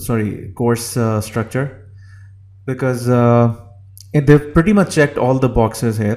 sorry, course structure, because they've pretty much checked all the boxes here.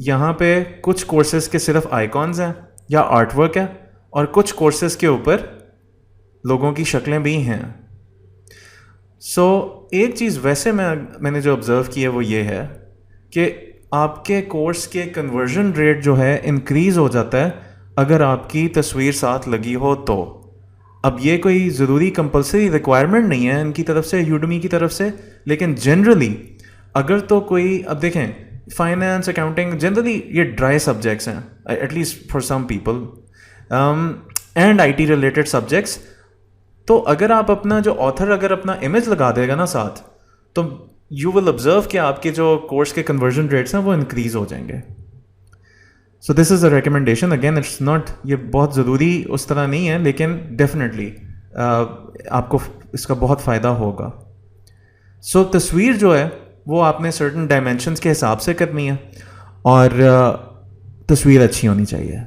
یہاں پہ کچھ courses کے صرف آئیکونز ہیں یا آرٹ ورک ہے, اور کچھ کورسز کے اوپر لوگوں کی شکلیں بھی ہیں. سو ایک چیز ویسے میں نے جو آبزرو کی ہے وہ یہ ہے کہ آپ کے کورس کے کنورژن ریٹ جو ہے انکریز ہو جاتا ہے اگر آپ کی تصویر ساتھ لگی ہو تو. اب یہ کوئی ضروری کمپلسری ریکوائرمنٹ نہیں ہے ان کی طرف سے, یوڈمی کی طرف سے, لیکن جنرلی اگر تو کوئی, اب دیکھیں فائنینس, اکاؤنٹنگ, جنرلی یہ ڈرائی سبجیکٹس ہیں at least for some people, and I T related subjects. تو اگر آپ اپنا جو آتھر اگر اپنا امیج لگا دے گا نا ساتھ, تو یو ول آبزرو کہ آپ کے جو کورس کے کنورژن ریٹس ہیں وہ انکریز ہو جائیں گے. سو دس از اے ریکمنڈیشن, اگین اٹس ناٹ, یہ بہت ضروری اس طرح نہیں ہے, لیکن ڈیفینیٹلی آپ کو اس کا بہت فائدہ ہوگا. سو تصویر جو ہے وہ آپ نے سرٹن ڈائمینشنس کے حساب سے کرنی ہے, اور تصویر اچھی ہونی چاہیے.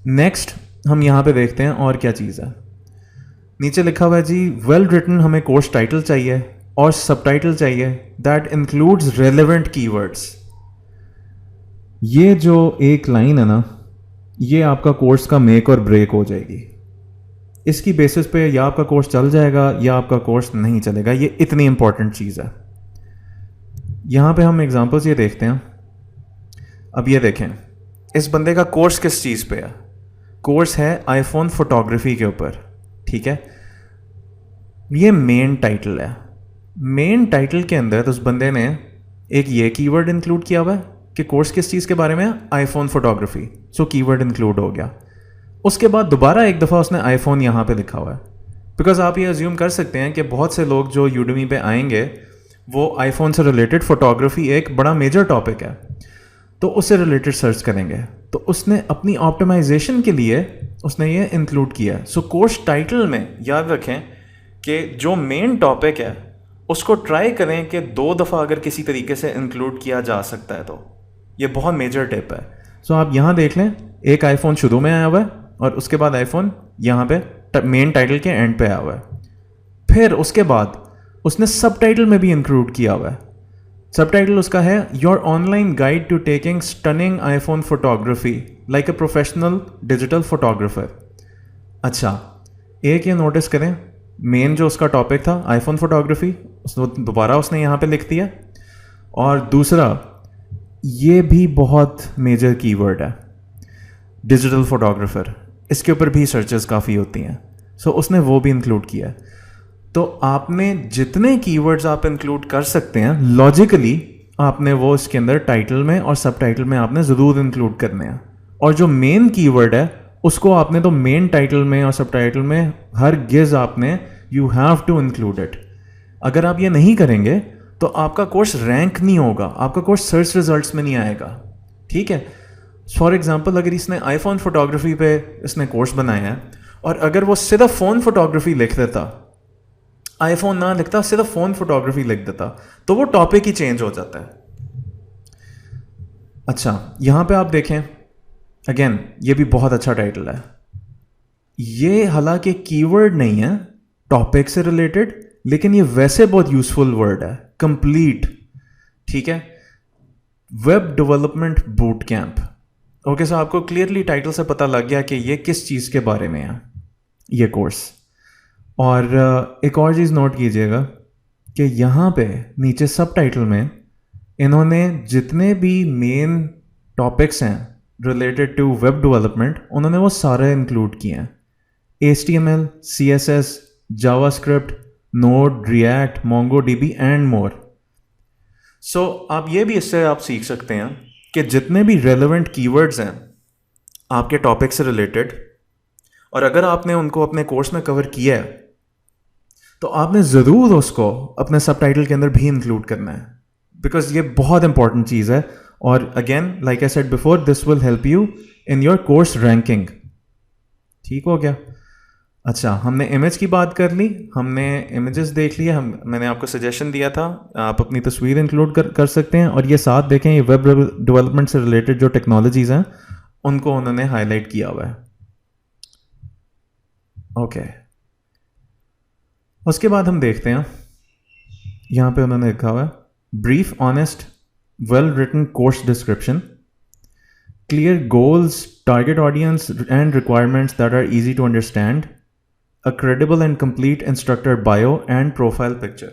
نیکسٹ ہم یہاں پہ دیکھتے ہیں اور کیا چیز ہے. نیچے لکھا ہوا ہے جی ویل ریٹن, ہمیں کورس ٹائٹل چاہیے اور سب ٹائٹل چاہیے that includes relevant key words. یہ جو ایک لائن ہے نا, یہ آپ کا کورس کا میک اور بریک ہو جائے گی. اس کی بیسس پہ یا آپ کا کورس چل جائے گا یا آپ کا کورس نہیں چلے گا. یہ اتنی امپورٹنٹ چیز ہے. یہاں پہ ہم ایگزامپلس یہ دیکھتے ہیں. اب یہ دیکھیں اس بندے کا کورس کس چیز پہ ہے. کورس ہے آئی فون فوٹوگرافی کے اوپر, ٹھیک ہے. یہ مین ٹائٹل ہے. مین ٹائٹل کے اندر اس بندے نے ایک یہ کی ورڈ انکلوڈ کیا ہوا ہے کہ کورس کس چیز کے بارے میں ہے, آئی فون فوٹوگرافی. سو کی ورڈ انکلوڈ ہو گیا. اس کے بعد دوبارہ ایک دفعہ اس نے آئی فون یہاں پہ لکھا ہوا ہے, بیکاز آپ یہ ازیوم کر سکتے ہیں کہ بہت سے لوگ جو یوڈمی پہ آئیں گے وہ آئی فون سے ریلیٹڈ فوٹوگرافی ایک بڑا میجر ٹاپک ہے تو اس سے ریلیٹڈ سرچ کریں گے. تو اس نے اپنی آپٹیمائزیشن کے لیے اس نے یہ انکلوڈ کیا ہے. سو کورس ٹائٹل میں یاد رکھیں کہ جو مین ٹاپک ہے اس کو ٹرائی کریں کہ 2 دفعہ اگر کسی طریقے سے انکلوڈ کیا جا سکتا ہے تو یہ بہت میجر ٹپ ہے. سو آپ یہاں دیکھ لیں, ایک آئی فون شروع میں آیا ہوا ہے اور اس کے بعد آئی فون یہاں پہ مین ٹائٹل کے اینڈ پہ آیا ہوا ہے. پھر اس کے بعد اس نے سب ٹائٹل میں بھی انکلوڈ کیا ہوا ہے. سب ٹائٹل اس کا ہے your online guide to taking stunning iPhone photography like a professional digital photographer. اچھا, ایک یہ نوٹس کریں, مین جو اس کا ٹاپک تھا آئی فون فوٹوگرافی, دوبارہ اس نے یہاں پہ لکھ دیا. اور دوسرا یہ بھی بہت میجر کی ورڈ ہے, ڈیجیٹل فوٹوگرافر. اس کے اوپر بھی سرچز کافی ہوتی ہیں. سو اس نے وہ بھی انکلوڈ کیا ہے. تو آپ نے جتنے کی ورڈز آپ انکلوڈ کر سکتے ہیں لاجیکلی آپ نے وہ اس کے اندر ٹائٹل میں اور سب ٹائٹل میں آپ نے ضرور انکلوڈ کرنے ہیں. اور جو مین کی ورڈ ہے اس کو آپ نے تو مین ٹائٹل میں اور سب ٹائٹل میں ہر گز آپ نے you have to include it. اگر آپ یہ نہیں کریں گے تو آپ کا کورس رینک نہیں ہوگا, آپ کا کورس سرچ ریزلٹس میں نہیں آئے گا. ٹھیک ہے. فار ایگزامپل اگر اس نے آئی فون فوٹوگرافی پہ اس نے کورس بنایا ہے اور اگر وہ صرف فون فوٹوگرافی لکھ دیتا, آئی فون نہ لکھتا, صرف فون فوٹوگرافی لکھ دیتا, تو وہ ٹاپک ہی چینج ہو جاتا ہے. اچھا, یہاں پہ آپ دیکھیں اگین یہ بھی بہت اچھا ٹائٹل ہے. یہ حالانکہ کی ورڈ نہیں ہے ٹاپک سے ریلیٹڈ, لیکن یہ ویسے بہت یوزفل ورڈ ہے, کمپلیٹ. ٹھیک ہے, web development boot camp. Okay, so آپ کو کلیئرلی ٹائٹل سے پتہ لگ گیا کہ یہ کس چیز کے بارے میں ہے یہ کورس. اور ایک اور چیز نوٹ کیجیے گا کہ یہاں پہ نیچے سب ٹائٹل میں انہوں نے جتنے بھی مین ٹاپکس ہیں ریلیٹڈ ٹو ویب ڈیولپمنٹ انہوں نے وہ سارے انکلوڈ کیے ہیں. HTML, CSS, JavaScript, Node, React, Mongo D B and more. So آپ یہ بھی اس سے آپ سیکھ سکتے ہیں کہ جتنے بھی ریلیونٹ کی ورڈز ہیں آپ کے ٹاپک سے ریلیٹڈ, اور اگر آپ نے ان کو اپنے کورس میں کور کیا ہے تو آپ نے ضرور اس کو اپنے سب ٹائٹل کے اندر بھی انکلوڈ کرنا ہے, بیکاز یہ بہت امپورٹنٹ چیز ہے. اور again like I said before, this will help you in your course ranking. ٹھیک ہو گیا. اچھا, ہم نے امیج کی بات کر لی, ہم نے امیجز دیکھ لیے. میں نے آپ کو سجیشن دیا تھا آپ اپنی تصویر انکلوڈ کر سکتے ہیں. اور یہ ساتھ دیکھیں, یہ ویب ڈیولپمنٹ سے ریلیٹڈ جو ٹیکنالوجیز ہیں ان کو انہوں نے ہائی لائٹ کیا ہوا ہے. اوکے, اس کے بعد ہم دیکھتے ہیں یہاں پہ انہوں نے لکھا ہوا ہے brief, honest well written course description, clear goals, target audience, and requirements that are easy to understand, a credible and complete instructor bio and profile picture.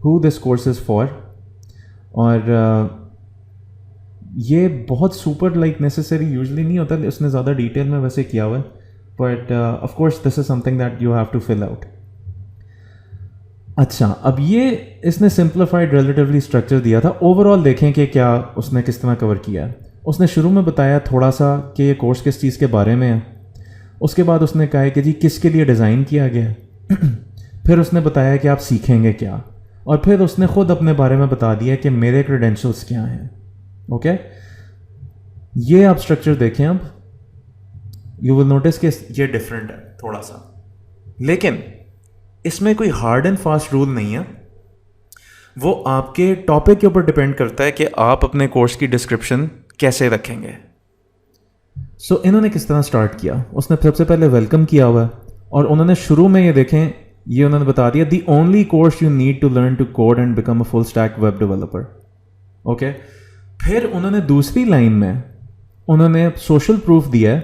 who this course is for. اور یہ بہت super like necessary usually نہیں ہوتا, اس نے زیادہ detail میں ویسے کیا ہوا ہے, but of course this is something that you have to fill out. اچھا, اب یہ اس نے سمپلیفائڈ ریلیٹیولی اسٹرکچر دیا تھا. اوور آل دیکھیں کہ کیا اس نے کس طرح کور کیا ہے. اس نے شروع میں بتایا تھوڑا سا کہ یہ کورس کس چیز کے بارے میں ہے. اس کے بعد اس نے کہا ہے کہ جی کس کے لیے ڈیزائن کیا گیا ہے. پھر اس نے بتایا کہ آپ سیکھیں گے کیا, اور پھر اس نے خود اپنے بارے میں بتا دیا کہ میرے کریڈینشلس کیا ہیں. اوکے, یہ آپ اسٹرکچر دیکھیں, اب یو ول نوٹس کہ یہ ڈفرینٹ ہے تھوڑا سا, لیکن اس میں کوئی ہارڈ اینڈ فاسٹ رول نہیں ہے. وہ آپ کے ٹاپک کے اوپر ڈپینڈ کرتا ہے کہ آپ اپنے کورس کی ڈسکرپشن کیسے رکھیں گے. سو انہوں نے کس طرح اسٹارٹ کیا, اس نے سب سے پہلے ویلکم کیا ہوا ہے, اور انہوں نے شروع میں یہ دیکھیں, یہ انہوں نے بتا دیا the only course you need to learn to code and become a full stack web developer. Okay, پھر انہوں نے دوسری لائن میں انہوں نے سوشل پروف دیا ہے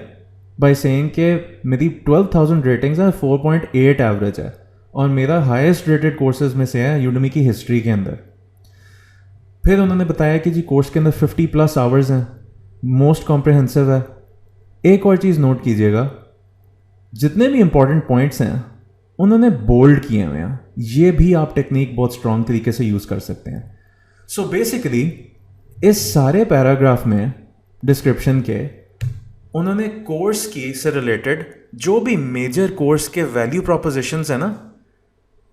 بائی سیئنگ کہ میری 12,000 ریٹنگز ہیں, 4.8 ایوریج ہے, اور میرا ہائیسٹ ریٹڈ کورسز میں سے ہے یوڈمی کی ہسٹری کے اندر. پھر انہوں نے بتایا کہ جی کورس کے اندر 50+ آورز ہیں, موسٹ کمپریہنسو ہے. ایک اور چیز نوٹ کیجیے گا, جتنے بھی امپورٹنٹ پوائنٹس ہیں انہوں نے بولڈ کیے ہوئے ہیں. یہ بھی آپ ٹیکنیک بہت اسٹرانگ طریقے سے یوز کر سکتے ہیں. سو بیسیکلی اس سارے پیراگراف میں ڈسکرپشن کے انہوں نے کورس کی سے ریلیٹڈ جو بھی میجر کورس کے ویلیو پروپوزیشنز ہیں نا,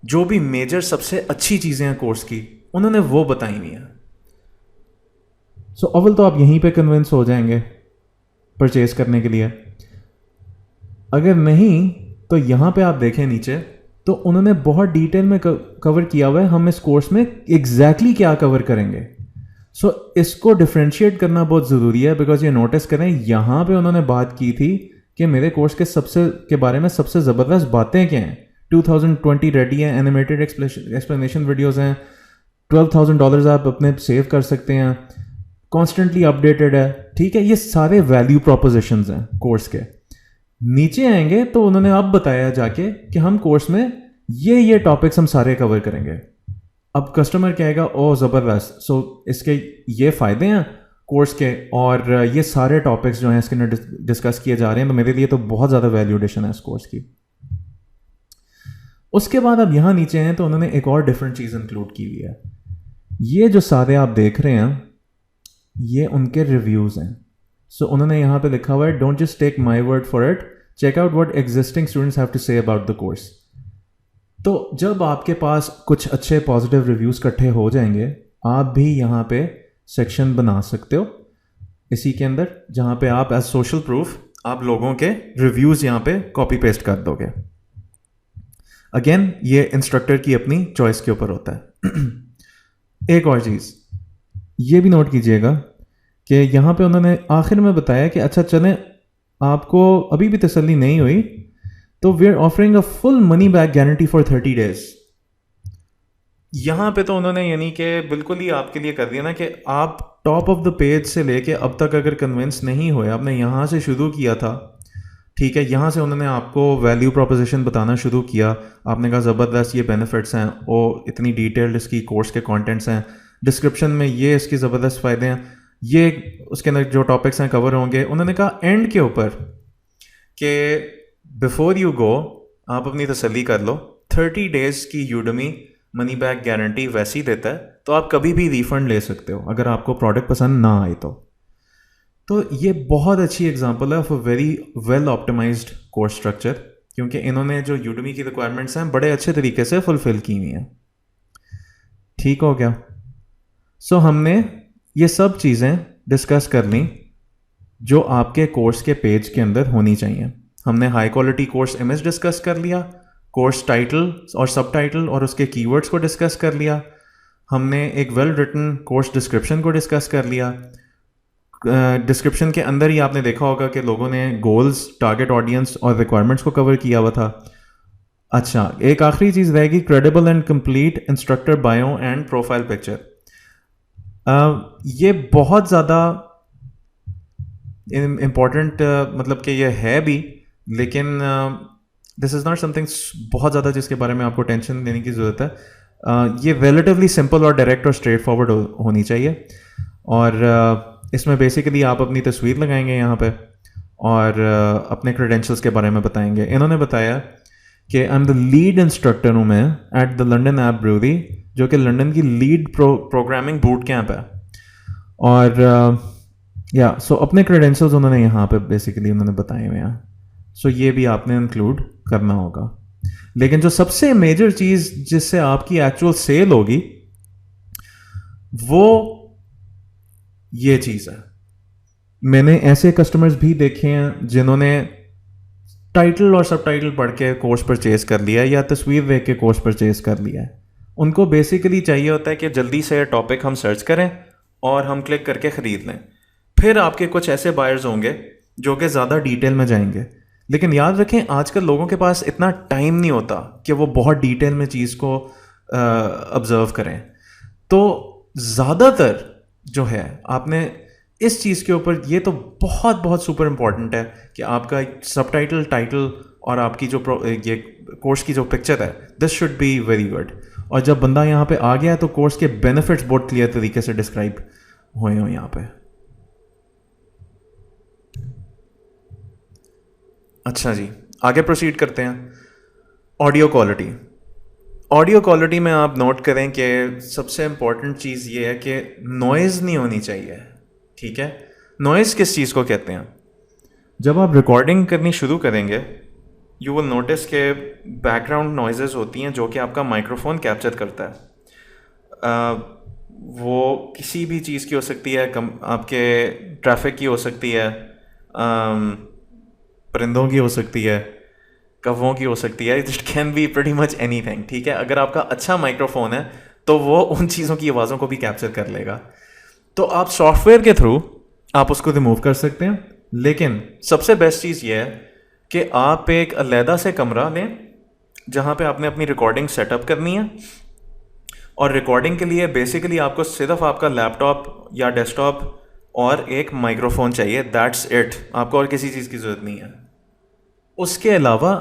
جو بھی میجر سب سے اچھی چیزیں ہیں کورس کی, انہوں نے وہ بتائی ہوئی ہیں. سو اول تو آپ یہیں پہ کنونس ہو جائیں گے پرچیز کرنے کے لیے. اگر نہیں تو یہاں پہ آپ دیکھیں نیچے, تو انہوں نے بہت ڈیٹیل میں کور کیا ہوا ہے ہم اس کورس میں ایگزیکٹلی کیا کور کریں گے. سو اس کو ڈفرینشیٹ کرنا بہت ضروری ہے, بیکاز یہ نوٹس کریں یہاں پہ انہوں نے بات کی تھی کہ میرے کورس کے بارے میں سب سے زبردست باتیں کیا ہیں. 2020 ریڈی ہیں, اینیمیٹڈ ایکسپلینیشن ویڈیوز ہیں, $12,000 آپ اپنے سیو کر سکتے ہیں, کانسٹنٹلی اپڈیٹڈ ہے. ٹھیک ہے, یہ سارے ویلیو پروپوزیشنز ہیں کورس کے. نیچے آئیں گے تو انہوں نے اب بتایا جا کے کہ ہم کورس میں یہ ٹاپکس ہم سارے کور کریں گے. اب کسٹمر کہے گا او زبردست, سو اس کے یہ فائدے ہیں کورس کے, اور یہ سارے ٹاپکس جو ہیں اس کے اندر ڈسکس کیے جا رہے ہیں, تو میرے لیے تو بہت زیادہ ویلیو ایڈیشن ہے اس کورس کی. اس کے بعد اب یہاں نیچے ہیں تو انہوں نے ایک اور ڈفرینٹ چیز انکلوڈ کی ہوئی ہے. یہ جو سارے آپ دیکھ رہے ہیں یہ ان کے ریویوز ہیں. سو انہوں نے یہاں پہ لکھا ہوا ہے don't just take my word for it, check out what existing students have to say about the course. تو جب آپ کے پاس کچھ اچھے پازیٹیو ریویوز اکٹھے ہو جائیں گے, آپ بھی یہاں پہ سیکشن بنا سکتے ہو اسی کے اندر, جہاں پہ آپ ایز سوشل پروف آپ لوگوں کے ریویوز یہاں پہ کاپی پیسٹ کر دو گے. اگین یہ انسٹرکٹر کی اپنی چوائس کے اوپر ہوتا ہے. ایک اور چیز یہ بھی نوٹ کیجیے گا کہ یہاں پہ انہوں نے آخر میں بتایا کہ اچھا چلیں, آپ کو ابھی بھی تسلی نہیں ہوئی تو we are offering a full money back guarantee for 30 days. یہاں پہ تو انہوں نے یعنی کہ بالکل ہی آپ کے لیے کر دیا نا کہ آپ ٹاپ آف دا پیج سے لے کے اب تک اگر کنونس نہیں ہوئے, آپ نے یہاں سے شروع کیا تھا, ٹھیک ہے, یہاں سے انہوں نے آپ کو ویلیو پروپوزیشن بتانا شروع کیا, آپ نے کہا زبردست یہ بینیفٹس ہیں, وہ اتنی ڈیٹیلڈ اس کی کورس کے کانٹینٹس ہیں, ڈسکرپشن میں یہ اس کی زبردست فائدے ہیں, یہ اس کے اندر جو ٹاپکس ہیں کور ہوں گے. انہوں نے کہا اینڈ کے اوپر کہ بیفور یو گو آپ اپنی تسلی کر لو, 30 days کی یوڈمی منی بیک گارنٹی ویسی دیتا ہے, تو آپ کبھی بھی ریفنڈ لے سکتے ہو اگر آپ کو پروڈکٹ پسند نہ آئے تو. تو یہ بہت اچھی ایگزامپل ہے of a very well optimised course structure, کیونکہ انہوں نے جو یوڈمی کی ریکوائرمنٹس ہیں بڑے اچھے طریقے سے فلفل کی ہوئی ہیں. ٹھیک ہو گیا. سو ہم نے یہ سب چیزیں ڈسکس کر لیں جو آپ کے کورس کے پیج کے اندر ہونی چاہیے. ہم نے high quality course image discuss کر لیا, کورس ٹائٹل اور سب ٹائٹل اور اس کے کی ورڈس کو ڈسکس کر لیا, ہم نے ایک ویل ریٹن کورس ڈسکرپشن کو ڈسکس کر لیا. ڈسکرپشن کے اندر ہی آپ نے دیکھا ہوگا کہ لوگوں نے گولز, ٹارگیٹ آڈینس اور ریکوائرمنٹس کو کور کیا ہوا تھا. اچھا, ایک آخری چیز رہے گی, credible and complete instructor bio and profile picture. یہ بہت زیادہ امپورٹنٹ مطلب کہ یہ ہے بھی, لیکن دس از ناٹ سم تھنگ بہت زیادہ جس کے بارے میں آپ کو ٹینشن لینے کی ضرورت ہے. یہ ریلیٹیولی سمپل اور ڈائریکٹ اور اسٹریٹ فارورڈ ہونی چاہیے. اور اس میں بیسیکلی آپ اپنی تصویر لگائیں گے یہاں پہ اور اپنے کریڈینشلس کے بارے میں بتائیں گے. انہوں نے بتایا کہ I am the lead instructor ہوں میں at the London App Brewery, جو کہ لنڈن کی لیڈ پروگرامنگ بوٹ کیمپ ہے. اور سو اپنے کریڈینشلز انہوں نے یہاں پہ بیسیکلی انہوں نے بتائے ہوئے ہیں. سو یہ بھی آپ نے انکلوڈ کرنا ہوگا. لیکن جو سب سے میجر چیز جس سے آپ کی ایکچوئل سیل ہوگی وہ یہ چیز ہے. میں نے ایسے کسٹمرز بھی دیکھے ہیں جنہوں نے ٹائٹل اور سب ٹائٹل پڑھ کے کورس پرچیز کر لیا یا تصویر دیکھ کے کورس پرچیز کر لیا ہے. ان کو بیسیکلی چاہیے ہوتا ہے کہ جلدی سے ٹاپک ہم سرچ کریں اور ہم کلک کر کے خرید لیں. پھر آپ کے کچھ ایسے بائرز ہوں گے جو کہ زیادہ ڈیٹیل میں جائیں گے. لیکن یاد رکھیں آج کل لوگوں کے پاس اتنا ٹائم نہیں ہوتا کہ وہ بہت ڈیٹیل میں چیز کو آبزرو کریں. تو زیادہ تر جو ہے آپ نے اس چیز کے اوپر, یہ تو بہت بہت سپر امپورٹنٹ ہے کہ آپ کا سب ٹائٹل, ٹائٹل اور آپ کی جو یہ کورس کی جو پکچر ہے this should be very good. اور جب بندہ یہاں پہ آ گیا تو کورس کے بینیفٹس بہت کلیئر طریقے سے ڈسکرائب ہوئے ہوں یہاں پہ. اچھا جی, آگے پروسیڈ کرتے ہیں. Audio quality. آڈیو کوالٹی میں آپ نوٹ کریں کہ سب سے امپورٹنٹ چیز یہ ہے کہ نوائز نہیں ہونی چاہیے. ٹھیک ہے, نوائز کس چیز کو کہتے ہیں؟ جب آپ ریکارڈنگ کرنی شروع کریں گے یو ول نوٹس کہ بیک گراؤنڈ نوائزز ہوتی ہیں جو کہ آپ کا مائکرو فون کیپچر کرتا ہے. وہ کسی بھی چیز کی ہو سکتی ہے, آپ کے ٹریفک کی ہو سکتی ہے, پرندوں کی ہو سکتی ہے, کووں کی ہو سکتی ہے. It can be pretty much anything. ٹھیک ہے, اگر آپ کا اچھا مائکرو فون ہے تو وہ ان چیزوں کی آوازوں کو بھی کیپچر کر لے گا. تو آپ سافٹ ویئر کے تھرو آپ اس کو ریموو کر سکتے ہیں. لیکن سب سے بیسٹ چیز یہ ہے کہ آپ ایک علیحدہ سے کمرہ لیں جہاں پہ آپ نے اپنی ریکارڈنگ سیٹ اپ کرنی ہے. اور ریکارڈنگ کے لیے بیسیکلی آپ کو صرف آپ کا لیپ ٹاپ یا ڈیسک ٹاپ اور ایک مائکرو فون چاہیے. That's it. آپ کو اور کسی چیز کی ضرورت نہیں ہے. اس کے علاوہ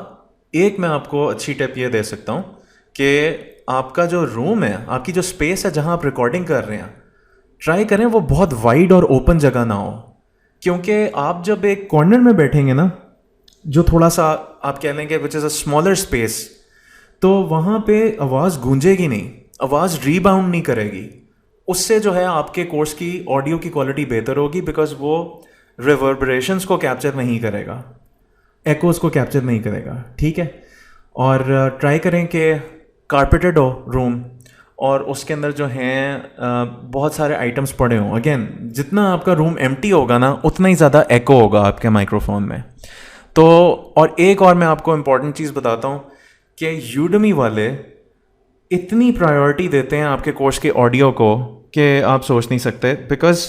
ایک میں آپ کو اچھی ٹپ یہ دے سکتا ہوں کہ آپ کا جو روم ہے, آپ کی جو اسپیس ہے جہاں آپ ریکارڈنگ کر رہے ہیں, ٹرائی کریں وہ بہت وائڈ اور اوپن جگہ نہ ہو. کیونکہ آپ جب ایک کارنر میں بیٹھیں گے نا, جو تھوڑا سا آپ کہہ لیں گے وچ از اے اسمالر اسپیس, تو وہاں پہ آواز گونجے گی نہیں, آواز ری باؤنڈ نہیں کرے گی. اس سے جو ہے آپ کے کورس کی آڈیو کی کوالٹی بہتر ہوگی بیکاز وہ ریوربریشنس کو کیپچر نہیں کرے گا, ایکوز کو کیپچر نہیں کرے گا. ٹھیک ہے, اور ٹرائی کریں کہ کارپیٹڈ ہو روم اور اس کے اندر جو ہیں بہت سارے آئٹمس پڑے ہوں. اگین جتنا آپ کا روم ایمٹی ہوگا نا اتنا ہی زیادہ ایکو ہوگا آپ کے مائکرو فون میں. تو اور ایک اور میں آپ کو امپورٹنٹ چیز بتاتا ہوں کہ یوڈمی والے اتنی پرائیورٹی دیتے ہیں آپ کے کورس کے آڈیو کو کہ آپ سوچ نہیں سکتے. بیکاز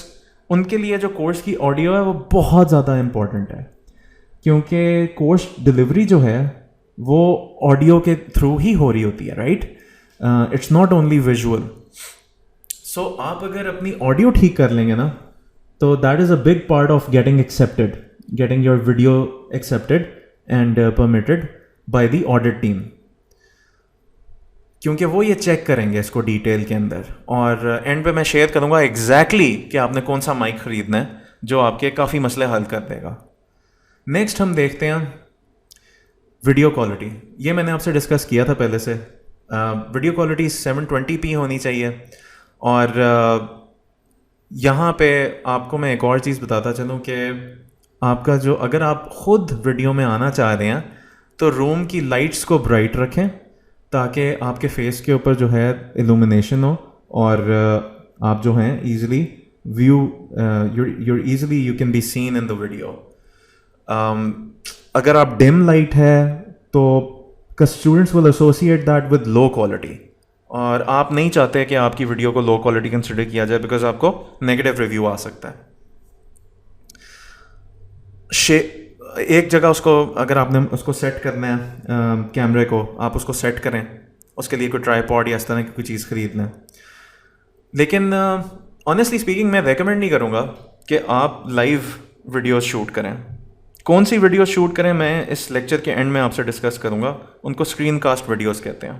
ان کے لیے جو کورس کی آڈیو ہے وہ بہت زیادہ امپورٹنٹ ہے, کیونکہ کورس ڈلیوری جو ہے وہ آڈیو کے تھرو ہی ہو رہی ہوتی ہے. Right, it's not only visual. So آپ اگر اپنی آڈیو ٹھیک کر لیں گے نا تو that is a big part of getting accepted, getting your video accepted and permitted by the audit team. کیونکہ وہ یہ چیک کریں گے اس کو ڈیٹیل کے اندر, اور اینڈ پہ میں شیئر کروں گا ایگزیکٹلی کہ آپ نے کون سا مائک خریدنا ہے جو آپ کے کافی مسئلے حل کر دے گا. نیکسٹ ہم دیکھتے ہیں ویڈیو کوالٹی. یہ میں نے آپ سے ڈسکس کیا تھا پہلے سے. ویڈیو کوالٹی 720p ہونی چاہیے. اور یہاں پہ آپ کو میں ایک اور چیز بتاتا چلوں کہ آپ کا جو, اگر آپ خود ویڈیو میں آنا چاہ رہے ہیں تو روم کی لائٹس کو برائٹ رکھیں تاکہ آپ کے فیس کے اوپر جو ہے ایلومینیشن ہو اور آپ جو ہیں easily view easily you can be seen in the video. اگر آپ ڈم لائٹ ہے تو students will associate that with low quality, اور آپ نہیں چاہتے کہ آپ کی ویڈیو کو لو کوالٹی کنسیڈر کیا جائے بیکاز آپ کو نیگیٹو ریویو آ سکتا ہے. ایک جگہ اس کو اگر آپ نے اس کو سیٹ کرنا ہے کیمرے کو, آپ اس کو سیٹ کریں, اس کے لیے کوئی ٹرائی پاڈ یا اس طرح کی کوئی چیز خرید لیں. لیکن آنیسٹلی اسپیکنگ میں ریکمینڈ نہیں کروں گا کہ آپ لائیو ویڈیوز شوٹ کریں. کون سی ویڈیوز شوٹ کریں میں اس لیکچر کے اینڈ میں آپ سے ڈسکس کروں گا. ان کو اسکرین کاسٹ ویڈیوز کہتے ہیں.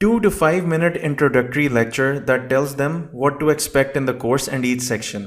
2 to 5 minute introductory lecture that tells them what to expect in the course and each section.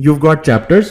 you've got chapters,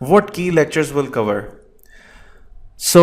What key lectures will cover? So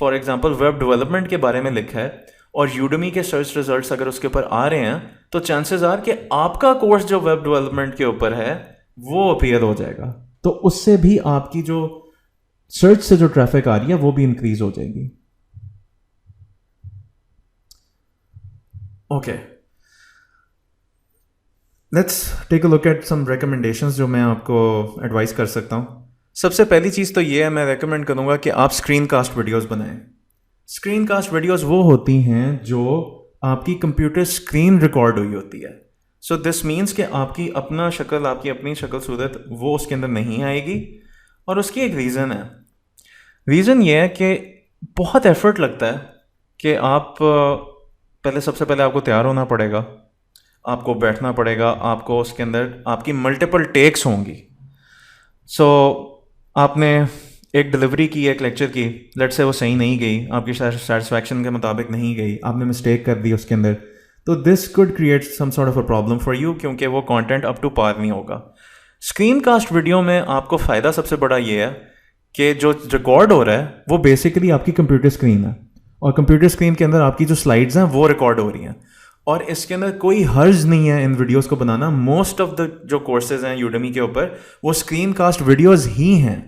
for example web development کے بارے میں لکھا ہے اور یوڈمی کے search results اگر اس کے اوپر آ رہے ہیں تو چانسز آر کہ آپ کا کورس جو ویب ڈیولپمنٹ کے اوپر ہے وہ اپیئر ہو جائے گا, تو اس سے بھی آپ کی جو سرچ سے جو ٹریفک آ رہی ہے وہ بھی انکریز ہو جائے گی. Okay, let's take a look at some recommendations جو میں آپ کو ایڈوائز کر سکتا ہوں. سب سے پہلی چیز تو یہ ہے, میں ریکمینڈ کروں گا کہ آپ اسکرین کاسٹ ویڈیوز بنائیں. اسکرین کاسٹ ویڈیوز وہ ہوتی ہیں جو آپ کی کمپیوٹر اسکرین ریکارڈ ہوئی ہوتی ہے. سو دس مینس کہ آپ کی اپنا شکل, آپ کی اپنی شکل صورت وہ اس کے اندر نہیں آئے گی. اور اس کی ایک ریزن ہے. ریزن یہ ہے کہ بہت ایفرٹ لگتا ہے کہ آپ سب سے پہلے آپ کو تیار ہونا پڑے گا, آپ کو بیٹھنا پڑے گا, آپ کو اس کے اندر آپ کی ملٹیپل ٹیکس ہوں گی. سو آپ نے ایک ڈلیوری کی, ایک لیکچر کی, لیٹ سے وہ صحیح نہیں گئی, آپ کی سیٹسفیکشن کے مطابق نہیں گئی, آپ نے مسٹیک کر دی اس کے اندر, تو this code create some sort of a problem for you, کیونکہ وہ کانٹینٹ اپ ٹو پار نہیں ہوگا. اسکرین کاسٹ ویڈیو میں آپ کو فائدہ سب سے بڑا یہ ہے کہ جو ریکارڈ ہو رہا ہے وہ بیسیکلی آپ کی کمپیوٹر اسکرین ہے, اور کمپیوٹر اسکرین کے اندر آپ کی جو سلائڈز ہیں وہ ریکارڈ ہو رہی ہیں, اور اس کے اندر کوئی حرج نہیں ہے ان ویڈیوز کو بنانا. موسٹ آف دا جو کورسز ہیں یوڈمی کے اوپر وہ اسکرین کاسٹ ویڈیوز ہی ہیں.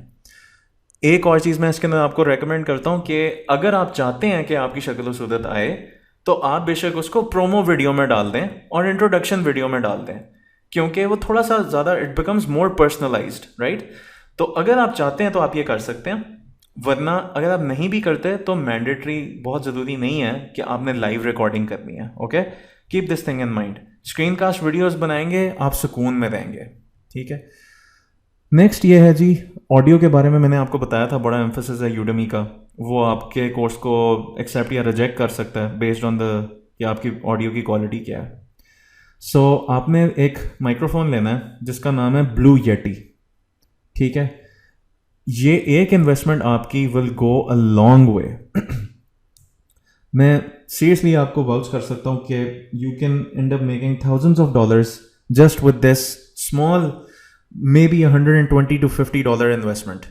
ایک اور چیز میں اس کے اندر آپ کو ریکمینڈ کرتا ہوں کہ اگر آپ چاہتے ہیں کہ آپ کی شکل و صورت آئے تو آپ بے شک اس کو پرومو ویڈیو میں ڈال دیں اور انٹروڈکشن ویڈیو میں ڈال دیں, کیونکہ وہ تھوڑا سا زیادہ it becomes more personalised, right. تو اگر آپ چاہتے ہیں تو آپ یہ کر سکتے ہیں, ورنہ اگر آپ نہیں بھی کرتے تو مینڈیٹری بہت ضروری نہیں ہے کہ آپ نے لائیو ریکارڈنگ کرنی ہے. Okay, keep this thing in mind. Screen cost videos بنائیں گے, آپ سکون میں رہیں گے. ٹھیک ہے. نیکسٹ یہ ہے جی, آڈیو کے بارے میں میں نے آپ کو بتایا تھا, بڑا ایمفسس ہے یوڈمی کا, وہ آپ کے کورس کو ایکسیپٹ یا ریجیکٹ کر سکتا ہے بیسڈ آن دا کہ آپ کی آڈیو کی کوالٹی کیا ہے. سو آپ نے ایک مائکرو فون لینا ہے جس کا نام ہے بلو یٹی. ٹھیک ہے, یہ ایک انویسٹمنٹ آپ کی ول گو اے لانگ وے. میں سیریسلی آپ کو واؤچ کر سکتا ہوں کہ you can end up making thousands of dollars just with this small maybe $120 to $50 investment.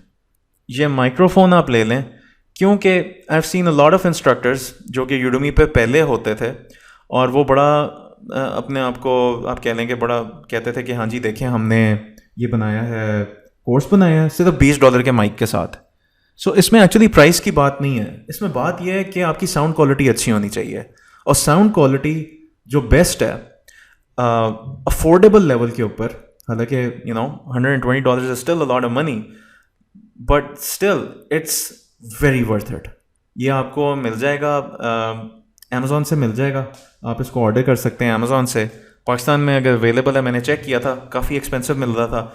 یہ مائکرو فون آپ لے لیں, کیونکہ I have seen a lot of instructors جو کہ یوڈمی پہ پہلے ہوتے تھے اور وہ بڑا اپنے آپ کو آپ کہہ لیں کہ بڑا کہتے تھے کہ ہاں جی دیکھیں ہم نے یہ بنایا ہے, کورس بنایا ہے صرف $20 کے مائک کے ساتھ. سو اس میں ایکچولی پرائس کی بات نہیں ہے, اس میں بات یہ ہے کہ آپ کی ساؤنڈ کوالٹی اچھی ہونی چاہیے, اور ساؤنڈ کوالٹی جو بیسٹ ہے افورڈیبل لیول کے اوپر, حالانکہ $120 is still a lot of money, but still it's very worth it. یہ آپ کو مل جائے گا, امیزون سے مل جائے گا, آپ اس کو آرڈر کر سکتے ہیں امیزون سے. پاکستان میں اگر اویلیبل ہے, میں نے چیک کیا تھا, کافی ایکسپینسو مل رہا تھا,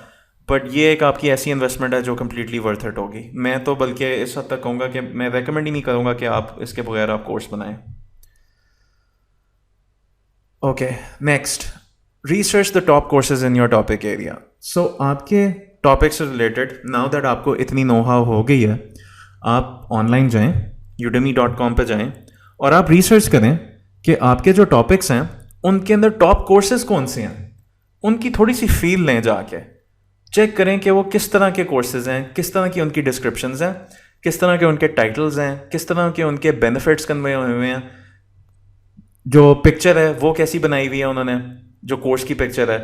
بٹ یہ ایک آپ کی ایسی انویسٹمنٹ ہے جو کمپلیٹلی ورتھ اٹ ہوگی. میں تو بلکہ اس حد تک کہوں گا کہ میں ریکمینڈ ہی نہیں کروں گا کہ آپ اس کے بغیر آپ کورس بنائیں. Okay, next, research the top courses in your topic area. So آپ کے ٹاپک سے ریلیٹڈ ناؤ دیٹ آپ کو اتنی نو ہاؤ ہو گئی ہے, آپ آن لائن جائیں, udemy.com پہ جائیں اور آپ ریسرچ کریں کہ آپ کے جو ٹاپکس ہیں ان کے اندر ٹاپ کورسز کون سے ہیں. ان کی تھوڑی سی فیل لیں, جا کے چیک کریں کہ وہ کس طرح کے کورسز ہیں, کس طرح کی ان کی ڈسکرپشنز ہیں, کس طرح کے ان کے ٹائٹلز ہیں, کس طرح کے ان کے بینیفٹس کنوے ہوئے ہیں, جو پکچر ہے وہ کیسی بنائی ہوئی ہے انہوں نے, جو کورس کی پکچر ہے.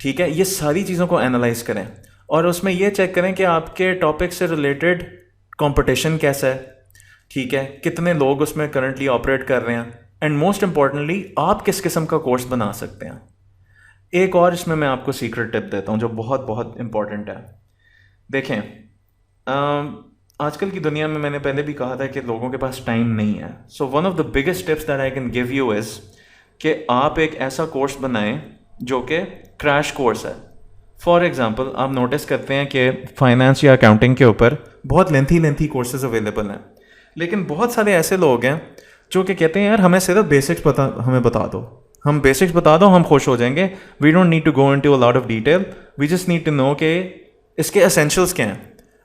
ٹھیک ہے, یہ ساری چیزوں کو اینالائز کریں اور اس میں یہ چیک کریں کہ آپ کے ٹاپک سے ریلیٹڈ کمپٹیشن کیسا ہے. ٹھیک ہے, کتنے لوگ اس میں کرنٹلی آپریٹ کر رہے ہیں, اینڈ موسٹ امپورٹنٹلی آپ کس قسم کا کورس بنا سکتے ہیں. ایک اور اس میں آپ کو سیکرٹ ٹپ دیتا ہوں جو بہت بہت امپورٹنٹ ہے. دیکھیں, آج کل کی دنیا میں نے پہلے بھی کہا تھا کہ لوگوں کے پاس ٹائم نہیں ہے. So one of the biggest tips that I can give you is کہ آپ ایک ایسا کورس بنائیں جو کہ کریش کورس ہے. فار ایگزامپل, آپ نوٹس کرتے ہیں کہ فائنانس یا اکاؤنٹنگ کے اوپر بہت لینتھی کورسز اویلیبل ہیں, لیکن بہت سارے ایسے لوگ ہیں جو کہ کہتے ہیں یار ہمیں صرف بیسکس ہمیں بتا دو, ہم بیسکس بتا دو, ہم خوش ہو جائیں گے. We don't need to go into a lot of detail, we just need to know کہ اس کے اسینشلس کیا ہیں.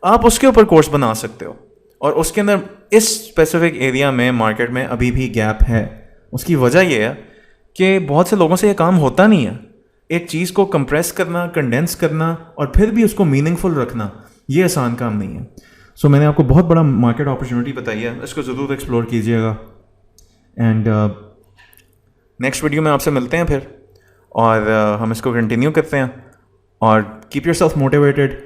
آپ اس کے اوپر کورس بنا سکتے ہو, اور اس کے اندر اس اسپیسیفک ایریا میں مارکیٹ میں ابھی بھی گیپ ہے. اس کی وجہ یہ ہے کہ بہت سے لوگوں سے یہ کام ہوتا نہیں ہے. ایک چیز کو کمپریس کرنا, کنڈینس کرنا اور پھر بھی اس کو میننگ فل رکھنا, یہ آسان کام نہیں ہے. سو میں نے آپ کو بہت بڑا مارکیٹ اپرچونیٹی بتائی ہے, اس کو ضرور ایکسپلور کیجیے گا. اینڈ نیکسٹ ویڈیو میں آپ سے ملتے ہیں پھر, اور ہم اس کو کنٹینیو کرتے ہیں. اور keep yourself motivated,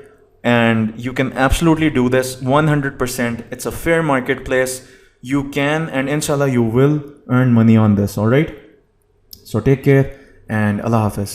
and you can absolutely do this 100%. It's a fair marketplace. You can, and inshallah you will earn money on this. All right, so take care and Allah Hafiz.